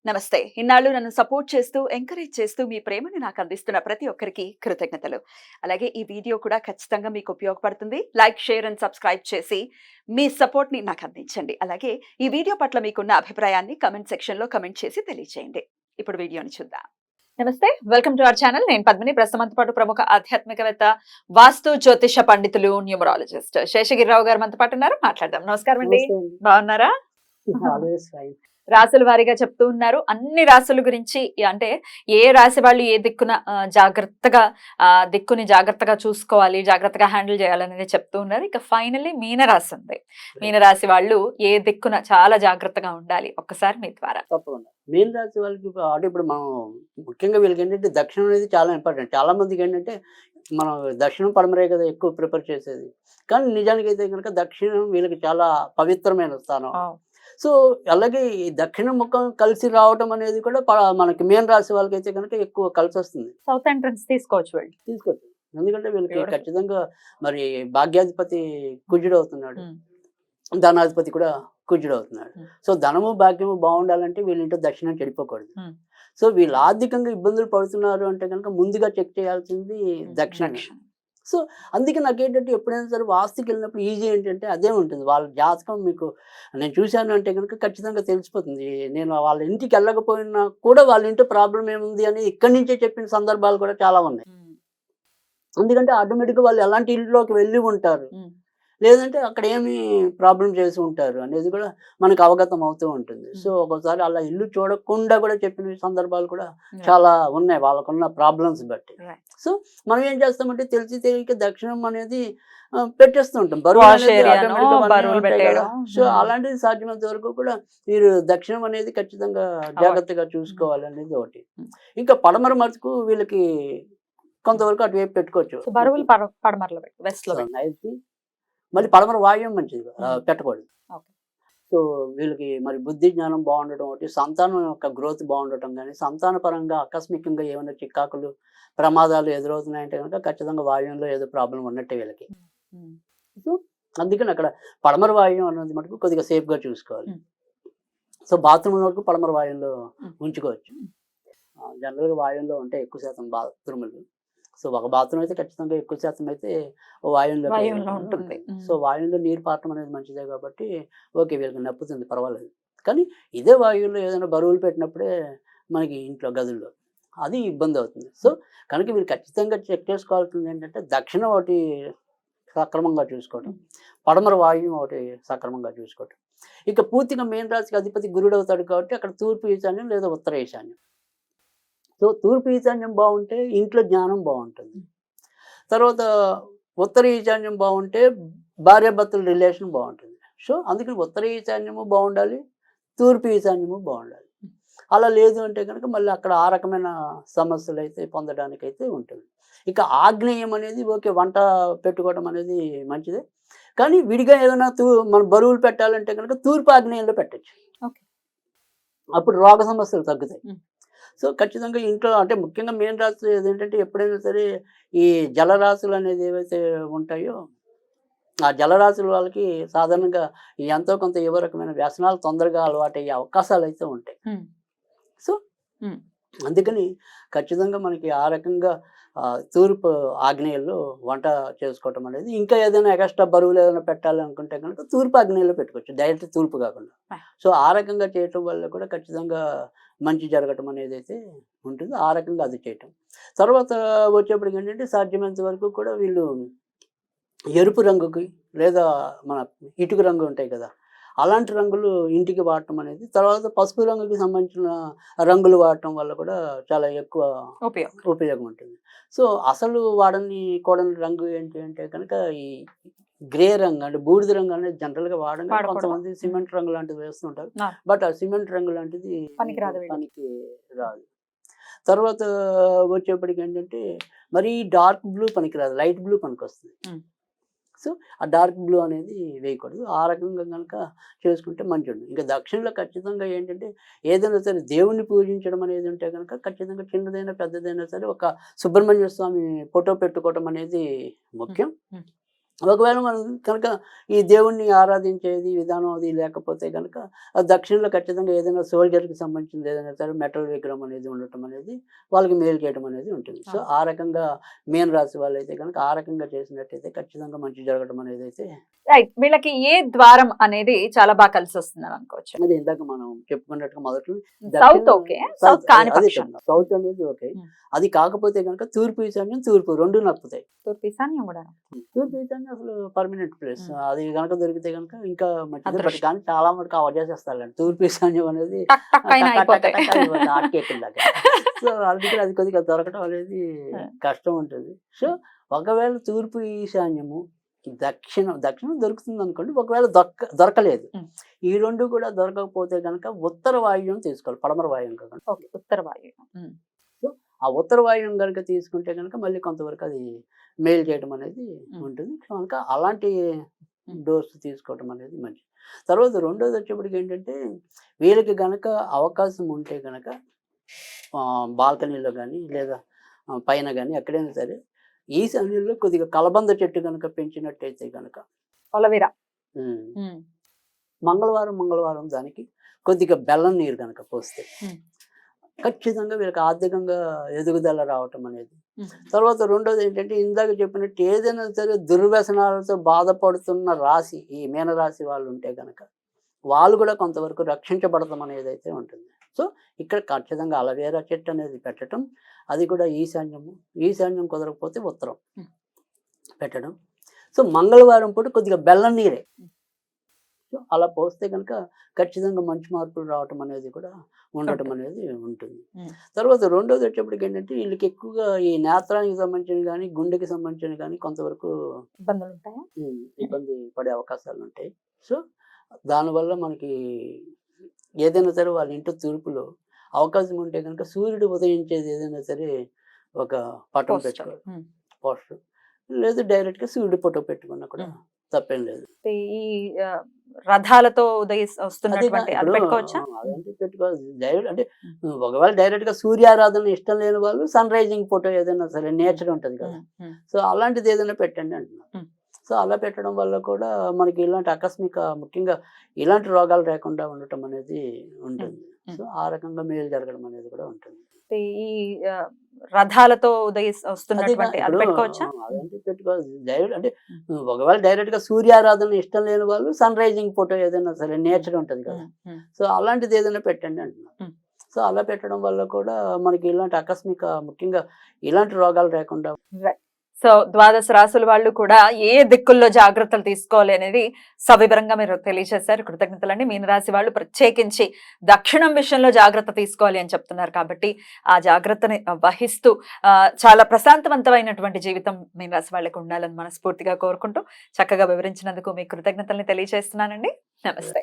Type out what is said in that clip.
నమస్తే. ఇన్నాళ్ళు నన్ను సపోర్ట్ చేస్తూ, ఎంకరేజ్ చేస్తూ మీ ప్రేమని నాకు అందిస్తున్న ప్రతి ఒక్కరికి కృతజ్ఞతలు. అలాగే ఈ వీడియో కూడా ఖచ్చితంగా మీకు ఉపయోగపడుతుంది. లైక్, షేర్ అండ్ సబ్స్క్రైబ్ చేసి మీ సపోర్ట్‌ని నాకు అందించండి. అలాగే ఈ వీడియో పట్ల మీకున్న అభిప్రాయాన్ని కామెంట్ సెక్షన్‌లో కామెంట్ చేసి తెలియజేయండి. ఇప్పుడు వీడియోని చూద్దాం. నమస్తే. Welcome to our channel. నేను పద్మిని. ప్రస్తుతం పాటు ప్రముఖ ఆధ్యాత్మికవేత్త, వాస్తు జ్యోతిష పండితులు, న్యూమరాలజిస్ట్ శేషగిరిరావు గారు మనతో పాటు ఉన్నారు. మాట్లాడదాం. నమస్కారం అండి. నమస్తే అండి. బాగున్నారా? Always fine. రాసుల వారీగా చెప్తూ ఉన్నారు. అన్ని రాసుల గురించి అంటే ఏ రాశి వాళ్ళు ఏ దిక్కున జాగ్రత్తగా దిక్కుని జాగ్రత్తగా చూసుకోవాలి, జాగ్రత్తగా హ్యాండిల్ చేయాలనేది చెప్తూ ఉన్నారు. ఇక ఫైనల్లీ మీనరాశి ఉంది. మీనరాశి వాళ్ళు ఏ దిక్కున చాలా జాగ్రత్తగా ఉండాలి, ఒక్కసారి మీ ద్వారా. తప్పకుండా. మీన రాశి వాళ్ళకి అంటే ఇప్పుడు మనం ముఖ్యంగా వీళ్ళకి ఏంటంటే దక్షిణం అనేది చాలా ఇంపార్టెంట్. చాలా మందికి ఏంటంటే మనం దక్షిణం పడమరే కదా ఎక్కువ ప్రిఫర్ చేసేది. కానీ నిజానికి అయితే కనుక దక్షిణం వీళ్ళకి చాలా పవిత్రమైన స్థానం. సో అలాగే ఈ దక్షిణ ముఖం కలిసి రావటం అనేది కూడా మనకి మీన రాశి వాళ్ళకైతే కనుక ఎక్కువ కలిసి వస్తుంది. సౌత్ ఎంట్రన్స్ తీసుకోవచ్చు వీళ్ళు. తీసుకోవచ్చు. ఎందుకంటే వీళ్ళకి Beautiful. ఖచ్చితంగా మరి భాగ్యాధిపతి కుజుడు అవుతున్నాడు. ధనాధిపతి కూడా కుజుడు అవుతున్నాడు. సో ధనము భాగ్యము బాగుండాలంటే వీళ్ళింటో దక్షిణం చెడిపోకూడదు. సో వీళ్ళు ఆర్థికంగా ఇబ్బందులు పడుతున్నారు అంటే కనుక ముందుగా చెక్ చేయాల్సింది దక్షిణ. సో అందుకే నాకేంటంటే ఎప్పుడైనా సరే వాస్తుకి వెళ్ళినప్పుడు ఈజీ ఏంటంటే అదే ఉంటుంది. వాళ్ళ జాతకం మీకు నేను చూశాను అంటే కనుక ఖచ్చితంగా తెలిసిపోతుంది. నేను వాళ్ళ ఇంటికి వెళ్ళకపోయినా కూడా వాళ్ళ ఇంట్లో ప్రాబ్లం ఏముంది అని ఇక్కడి నుంచే చెప్పిన సందర్భాలు కూడా చాలా ఉన్నాయి. ఎందుకంటే ఆటోమేటిక్గా వాళ్ళు ఎలాంటి ఇంట్లోకి వెళ్ళి ఉంటారు, లేదంటే అక్కడ ఏమి ప్రాబ్లం చేసి ఉంటారు అనేది కూడా మనకు అవగతం అవుతూ ఉంటుంది. సో ఒకసారి అలా ఇల్లు చూడకుండా కూడా చెప్పిన సందర్భాలు కూడా చాలా ఉన్నాయి వాళ్ళకున్న ప్రాబ్లమ్స్ బట్టి. సో మనం ఏం చేస్తామంటే తెలిసి తెలియక దక్షిణం అనేది పెట్టేస్తూ ఉంటాం. బరువు అనేది automatic గా అవన్నీ ఉంటాయి కదా. సో అలాంటిది సాధ్యమైనంత వరకు కూడా మీరు దక్షిణం అనేది ఖచ్చితంగా జాగ్రత్తగా చూసుకోవాలి అనేది ఒకటి. ఇంకా పడమర మటుకు వీళ్ళకి కొంతవరకు అటువైపు పెట్టుకోవచ్చు. బరువులు పడమరలో వెస్ట్ లో అయితే మళ్ళీ పడమర వాయువ్యం మంచిది పెట్టకూడదు. Okay. సో వీళ్ళకి మరి బుద్ధి జ్ఞానం బాగుండటం ఒకటి, సంతానం యొక్క గ్రోత్ బాగుండటం కానీ, సంతాన పరంగా ఆకస్మికంగా ఏమైనా చికాకులు ప్రమాదాలు ఎదురవుతున్నాయంటే కనుక ఖచ్చితంగా వాయువ్యంలో ఏదో ప్రాబ్లం ఉన్నట్టే వీళ్ళకి. సో అందుకని అక్కడ పడమర వాయువ్యం అన్నది మటుకు కొద్దిగా సేఫ్గా చూసుకోవాలి. సో బాత్రూమ్ వరకు పడమర వాయువ్యంలో ఉంచుకోవచ్చు. జనరల్గా వాయువ్యంలో ఉంటే ఎక్కువ శాతం బాత్రూములు. సో ఒక బాత్రూమ్ అయితే ఖచ్చితంగా ఎక్కువ శాతం అయితే వాయువ్యంలో ఉంటుంది. సో వాయువ్యంలో నీరు పారటం అనేది మంచిదే కాబట్టి ఓకే వీళ్ళకి నప్పుతుంది, పర్వాలేదు. కానీ ఇదే వాయువులో ఏదైనా బరువులు పెట్టినప్పుడే మనకి ఇంట్లో గదుల్లో అది ఇబ్బంది అవుతుంది. సో కనుక వీళ్ళు ఖచ్చితంగా చెక్ చేసుకోవాల్సింది ఏంటంటే దక్షిణం ఒకటి సక్రమంగా చూసుకోవటం, పడమర వాయువ్యం ఒకటి సక్రమంగా చూసుకోవటం. ఇక పూర్తిగా మీన రాశికి అధిపతి గురుడు అవుతాడు కాబట్టి అక్కడ తూర్పు ఈశాన్యం లేదా ఉత్తర ఈశాన్యం. సో తూర్పు ఈశాన్యం బాగుంటే ఇంట్లో జ్ఞానం బాగుంటుంది. తర్వాత ఉత్తర ఈశాన్యం బాగుంటే భార్యాభర్తల రిలేషన్ బాగుంటుంది. సో అందుకని ఉత్తర ఈశాన్యము బాగుండాలి, తూర్పు ఈశాన్యము బాగుండాలి. అలా లేదు అంటే కనుక మళ్ళీ అక్కడ ఆ రకమైన సమస్యలు అయితే పొందడానికైతే ఉంటుంది. ఇక ఆగ్నేయం అనేది ఓకే వంట పెట్టుకోవడం అనేది మంచిదే. కానీ విడిగా ఏదైనా మనం బరువులు పెట్టాలంటే కనుక తూర్పు ఆగ్నేయంలో పెట్టచ్చు. అప్పుడు రోగ సమస్యలు తగ్గుతాయి. సో ఖచ్చితంగా ఇంట్లో అంటే ముఖ్యంగా మెయిన్ రాశి ఏంటంటే ఎప్పుడైనా సరే ఈ జలరాశులు అనేది ఏవైతే ఉంటాయో ఆ జలరాశుల వాళ్ళకి సాధారణంగా ఎంతో కొంత ఏవో రకమైన వ్యసనాలు తొందరగా అలవాటయ్యే అవకాశాలు అయితే ఉంటాయి. సో అందుకని ఖచ్చితంగా మనకి ఆ రకంగా తూర్పు ఆగ్నేయంలో వంట చేసుకోవటం అనేది, ఇంకా ఏదైనా ఎక్స్ట్రా బరువులు ఏదైనా పెట్టాలనుకుంటే కనుక తూర్పు ఆగ్నేయంలో పెట్టుకోవచ్చు, డైరెక్ట్ తూర్పు కాకుండా. సో ఆ రకంగా చేయటం వల్ల కూడా ఖచ్చితంగా మంచి జరగటం అనేది అయితే ఉంటుంది. ఆ రకంగా అది చేయటం. తర్వాత వచ్చేప్పటికి ఏంటంటే సాధ్యమైనంత వరకు కూడా వీళ్ళు ఎరుపు రంగుకి లేదా మన ఇటుక రంగు ఉంటాయి కదా, అలాంటి రంగులు ఇంటికి వాడటం అనేది, తర్వాత పసుపు రంగుకి సంబంధించిన రంగులు వాడటం వల్ల కూడా చాలా ఎక్కువ ఉపయోగం ఉంటుంది. సో అసలు కూడని రంగు ఏంటి అంటే కనుక ఈ గ్రే రంగు అంటే బూడిద రంగు అనేది జనరల్గా వాడంగా కొంతమంది సిమెంట్ రంగు లాంటిది వేస్తుంటారు. బట్ ఆ సిమెంట్ రంగు లాంటిది పనికి రాదు. తర్వాత వచ్చేప్పటికి ఏంటంటే మరి డార్క్ బ్లూ పనికి రాదు, లైట్ బ్లూ పనికి వస్తుంది. సో ఆ డార్క్ బ్లూ అనేది వేయకూడదు. ఆ రకంగా కనుక చేసుకుంటే మంచిది. ఇంకా దక్షిణలో ఖచ్చితంగా ఏంటంటే ఏదైనా సరే దేవుణ్ణి పూజించడం అనేది ఉంటే కనుక ఖచ్చితంగా చిన్నదైనా పెద్దదైనా సరే ఒక సుబ్రహ్మణ్య స్వామి ఫోటో పెట్టుకోవడం అనేది ముఖ్యం. ఒకవేళ మనం కనుక ఈ దేవుణ్ణి ఆరాధించేది విధానం అది లేకపోతే కనుక ఆ దక్షిణలో ఖచ్చితంగా ఏదైనా సోల్జర్కి సంబంధించింది ఏదైనా సరే మెటల్ విగ్రహం అనేది ఉండటం అనేది వాళ్ళకి మేలు చేయడం అనేది ఉంటుంది. సో ఆ రకంగా మీన రాశి వాళ్ళైతే కనుక ఆ రకంగా చేసినట్టయితే ఖచ్చితంగా మంచి జరగడం అనేది అయితే రైట్. వీళ్ళకి ఏ ద్వారం అనేది చాలా బాగా కలిసి వస్తుందని అనుకోవచ్చు. అది ఇందాక మనం చెప్పుకున్నట్టుగా మొదట్లో సౌత్ ఓకే, సౌత్ కాని పక్షం. సౌత్ అనేది ఓకే. అది కాకపోతే కనుక తూర్పు ఈశాన్యం తూర్పు రెండు నప్పుతాయి. తూర్పు ఈశాన్యం కూడా తూర్పు ఈశాన్యం అసలు పర్మనెంట్ ప్లేస్. అది కనుక దొరికితే కనుక ఇంకా మంచిది. బట్ అదృష్టం. కానీ చాలా మటుకు అవాయిడ్ చేసేస్తారండి తూర్పు ఈశాన్యం అనేది టక్ టక్ అయినా అయిపోతాయి. సో అందుకని అది కొద్దిగా దొరకడం అనేది కష్టం ఉంటుంది. సో ఒకవేళ తూర్పు ఈశాన్యము దక్షిణం దొరుకుతుంది అనుకోండి. ఒకవేళ దొరకలేదు, ఈ రెండు కూడా దొరకకపోతే కనుక ఉత్తర వాయువ్యం తీసుకోవాలి, పడమర వాయువ్యం కాకుండా. ఓకే, ఉత్తర వాయువ్యం. సో ఆ ఉత్తర వాయువ్యం కనుక తీసుకుంటే కనుక మళ్ళీ కొంతవరకు అది మెయిల్ చేయడం అనేది ఉంటుంది. కనుక అలాంటి డోర్స్ తీసుకోవడం అనేది మంచిది. తర్వాత రెండోది వచ్చేప్పటికి ఏంటంటే వీళ్ళకి కనుక అవకాశం ఉంటే కనుక బాల్కనీలో కానీ లేదా పైన కానీ ఎక్కడైనా సరే ఈశాన్యంలో కొద్దిగా కలబంద చెట్టు కనుక పెంచినట్టయితే కనుక ఒలవీరా. మంగళవారం దానికి కొద్దిగా బెల్లం నీరు కనుక పోస్తే ఖచ్చితంగా వీళ్ళకి ఆర్థికంగా ఎదుగుదల రావటం అనేది. తర్వాత రెండోది ఏంటంటే ఇందాక చెప్పినట్టు ఏదైనా సరే దుర్వ్యసనాలతో బాధపడుతున్న రాశి ఈ మీనరాశి వాళ్ళు ఉంటే కనుక వాళ్ళు కూడా కొంతవరకు రక్షించబడతాం అనేది అయితే ఉంటుంది. సో ఇక్కడ ఖచ్చితంగా అలవేరా చెట్టు అనేది పెట్టడం, అది కూడా ఈశాన్యం కుదరకపోతే ఉత్తరం పెట్టడం. సో మంగళవారం పూట కొద్దిగా బెల్లం నీరే సో అలా పోస్తే కనుక ఖచ్చితంగా మంచి మార్పులు రావటం అనేది కూడా ఉండటం అనేది ఉంటుంది. తర్వాత రెండోది వచ్చేప్పటికి ఏంటంటే వీళ్ళకి ఎక్కువగా ఈ నేత్రానికి సంబంధించిన కానీ గుండెకి సంబంధించిన కానీ కొంతవరకు ఇబ్బంది పడే అవకాశాలు ఉంటాయి. సో దానివల్ల మనకి ఏదైనా సరే వాళ్ళ ఇంటి తూర్పులో అవకాశం ఉంటే కనుక సూర్యుడు ఉదయించేది ఏదైనా సరే ఒక పటం పెట్టుకోవాలి, పోస్టర్, లేదు డైరెక్ట్గా సూర్యుడి ఫోటో పెట్టుకున్నా కూడా తప్పేం లేదు. ఈ రథాలతో వస్తున్నటువంటి అది పెట్టుకోవచ్చా? అదంటే పెట్టుకోవాలి. డైరెక్ట్ అంటే ఒకవేళ డైరెక్ట్ గా సూర్యారాధన ఇష్టం లేని వాళ్ళు సన్ రైజింగ్ ఫోటో ఏదైనా సరే నేచర్ ఉంటుంది కదా, సో అలాంటిది ఏదైనా పెట్టండి అంటున్నారు. సో అలా పెట్టడం వల్ల కూడా మనకి ఇలాంటి ముఖ్యంగా ఇలాంటి రోగాలు రాకుండా ఉండటం అనేది ఉంటుంది. సో ఆ రకంగా మేలు జరగడం అనేది కూడా ఉంటుంది. ఈ రథాలతో వస్తున్నటువంటి అది పెట్టుకోవచ్చా? అదంటే పెట్టుకోవాలి. డైరెక్ట్ అంటే ఒకవేళ డైరెక్ట్ గా సూర్యారాధన ఇష్టం లేని వాళ్ళు సన్ రైజింగ్ ఫోటో ఏదైనా సరే నేచర్ ఉంటుంది కదా, సో అలాంటిది ఏదైనా పెట్టండి అంటున్నారు. సో అలా పెట్టడం వల్ల కూడా మనకి ఇలాంటి ముఖ్యంగా ఇలాంటి రోగాలు రాకుండా. సో ద్వాదశ రాసుల వాళ్ళు కూడా ఏ దిక్కుల్లో జాగ్రత్తలు తీసుకోవాలి అనేది సవివరంగా మీరు తెలియజేశారు. కృతజ్ఞతలండి. మీనరాశి వాళ్ళు ప్రత్యేకించి దక్షిణం విషయంలో జాగ్రత్త తీసుకోవాలి అని చెప్తున్నారు కాబట్టి ఆ జాగ్రత్తని వహిస్తూ చాలా ప్రశాంతవంతమైనటువంటి జీవితం మీనరాశి వాళ్ళకి ఉండాలని మనస్ఫూర్తిగా కోరుకుంటూ చక్కగా వివరించినందుకు మీ కృతజ్ఞతల్ని తెలియజేస్తున్నానండి. నమస్తే.